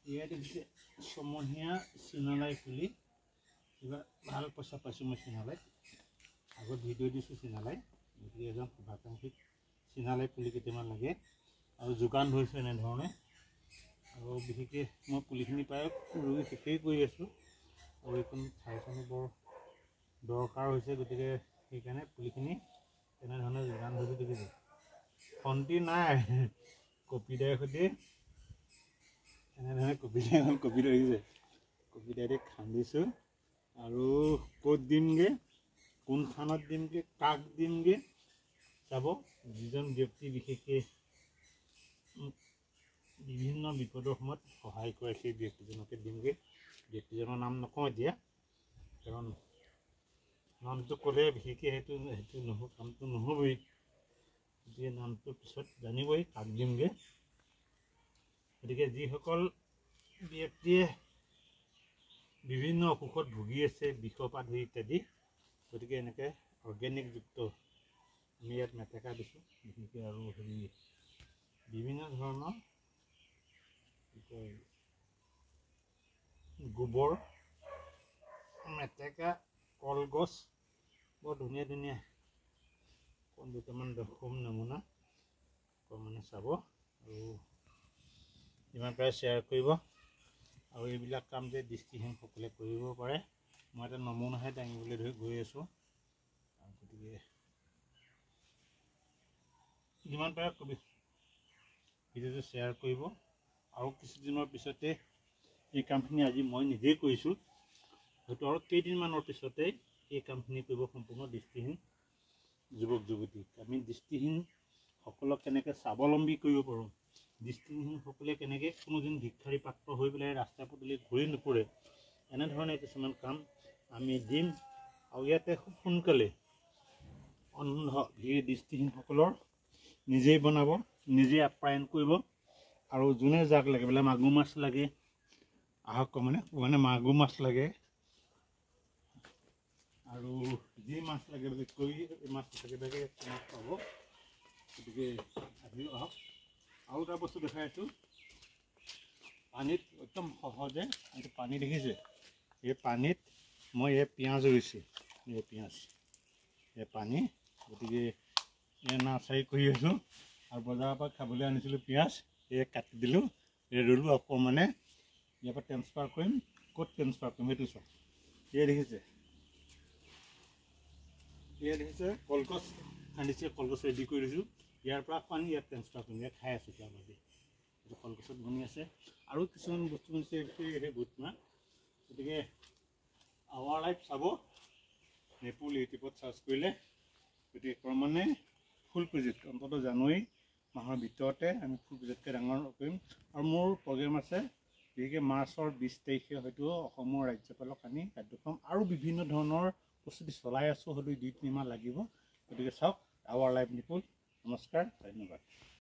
ইয়াত দেখিছে ছমহীয়া চিনালাই পুলি এবাৰ ভাল পইচা পাইছোঁ মই চিনালাই আগত ভিডিঅ' দিছোঁ চিনালাই গতিকে এজন শুভাকাংক্ষীক চিনালাই পুলি কেইটামান লাগে আৰু যোগান ধৰিছোঁ এনেধৰণে আৰু বিশেষকৈ মই পুলিখিনি প্ৰায় ৰুই শেষেই কৰি আছোঁ আৰু এইখন ঠাইখনো বৰ দৰকাৰ হৈছে গতিকে সেইকাৰণে পুলিখিনি এনেধৰণে যোগান ধৰিছোঁ দেখিছোঁ খন্তি নাই কপিদাৰ সৈতে এনেধৰণে কপি ধৰিছে কপিদাৰে খান্দিছোঁ আৰু ক'ত দিমগৈ কোন স্থানত দিমগৈ কাক দিমগৈ চাব যিজন ব্যক্তি বিশেষকৈ বিভিন্ন বিপদৰ সময়ত সহায় কৰে সেই ব্যক্তিজনকে দিমগৈ ব্যক্তিজনৰ নাম নকওঁ এতিয়া কাৰণ নামটো ক'লে বিশেষকৈ সেইটো কামটো নহ'বই গতিকে নামটোৰ পিছত জানিবই কাক দিমগৈ গতিকে যিসকল ব্যক্তিয়ে বিভিন্ন অসুখত ভুগি আছে বিষপাত ধৰি ইত্যাদি গতিকে এনেকৈ অৰ্গেনিকযুক্ত আমি ইয়াত মেটেকা দিছোঁ বিশেষকৈ আৰু বিভিন্ন ধৰণৰ কি কয় গোবৰ মেটেকা কলগছ বৰ ধুনীয়া ধুনীয়া দুটামান দেখুৱাম নমুনা মানে চাব আৰু যিমান পাৰে শ্বেয়াৰ কৰিব আৰু এইবিলাক কাম যে দৃষ্টিহীনসকলে কৰিব পাৰে মই এটা নমুনাহে দাঙিবলৈ গৈ আছোঁ গতিকে যিমান পাৰে ভিডিঅ'টো শ্বেয়াৰ কৰিব আৰু কিছুদিনৰ পিছতে এই কামখিনি আজি মই নিজেই কৰিছোঁ হয়তো আৰু কেইদিনমানৰ পিছতে এই কামখিনি কৰিব সম্পূৰ্ণ দৃষ্টিহীন যুৱক যুৱতীক আমি দৃষ্টিহীনসকলক কেনেকৈ স্বাৱলম্বী কৰিব পাৰোঁ দৃষ্টিহীনসকলে কেনেকৈ কোনোদিন ভিক্ষাৰী পাত্ৰ হৈ পেলাই ৰাস্তা পদূলি ঘূৰি নুফুৰে এনেধৰণে কিছুমান কাম আমি দিম আৰু ইয়াতে খুব সোনকালে অন্ধ দৃষ্টিহীনসকলৰ নিজেই বনাব নিজেই আপ্যায়ন কৰিব আৰু যোনে যাক লাগে বোলে মাগুৰ মাছ লাগে আহক মানে মাগুৰ মাছ লাগে আৰু যি মাছ লাগে বুলি কৈ মাছ একেবাৰে মাছ পাব গতিকে আহিও আহক আৰু এটা বস্তু দেখাই আছোঁ পানীত একদম সহজে এইটো পানী দেখিছে এই পানীত মই এই পিঁয়াজ ৰুইছোঁ এই পিঁয়াজ এই পানী গতিকে এই নাৰ্চাৰী কৰি আছোঁ আৰু বজাৰৰ পৰা খাবলৈ আনিছিলোঁ পিঁয়াজ এই কাটি দিলোঁ এই ৰুলোঁ আকৌ মানে ইয়াৰ পৰা ট্ৰেন্সফাৰ কৰিম ক'ত ট্ৰেন্সফাৰ কৰিম সেইটো চাওক এই দেখিছে কলগছ খান্দিছে কলগছ ৰেডি কৰি দিছোঁ ইয়াৰ পৰা পানী ইয়াত ট্ৰেন্সফাৰ কৰিম ইয়াত খাই আছোঁ তাৰ মাজে এইটো কলগছত বনি আছে আৰু কিছুমান বস্তু বনিছে সেই বুটমাহ গতিকে আৱাৰ লাইফ চাব নেপুল ইউটিউবত চাৰ্চ কৰিলে গতিকে ক্ৰমান্বয়ে ফুল প্ৰজেক্ট অন্ততঃ জানুৱাৰী মাহৰ ভিতৰতে আমি ফুল প্ৰজেক্টকৈ ডাঙৰ কৰিম আৰু মোৰ প্ৰগ্ৰেম আছে বিশেষকৈ মাৰ্চৰ 20 তাৰিখে হয়তো অসমৰ ৰাজ্যপালক আনি কাৰ্যক্ৰম আৰু বিভিন্ন ধৰণৰ প্ৰস্তুতি চলাই আছোঁ হয়তো 2-3 মাহ লাগিব গতিকে চাওক আৱাৰ লাইফ নিপুল নমস্কাৰ ধন্যবাদ।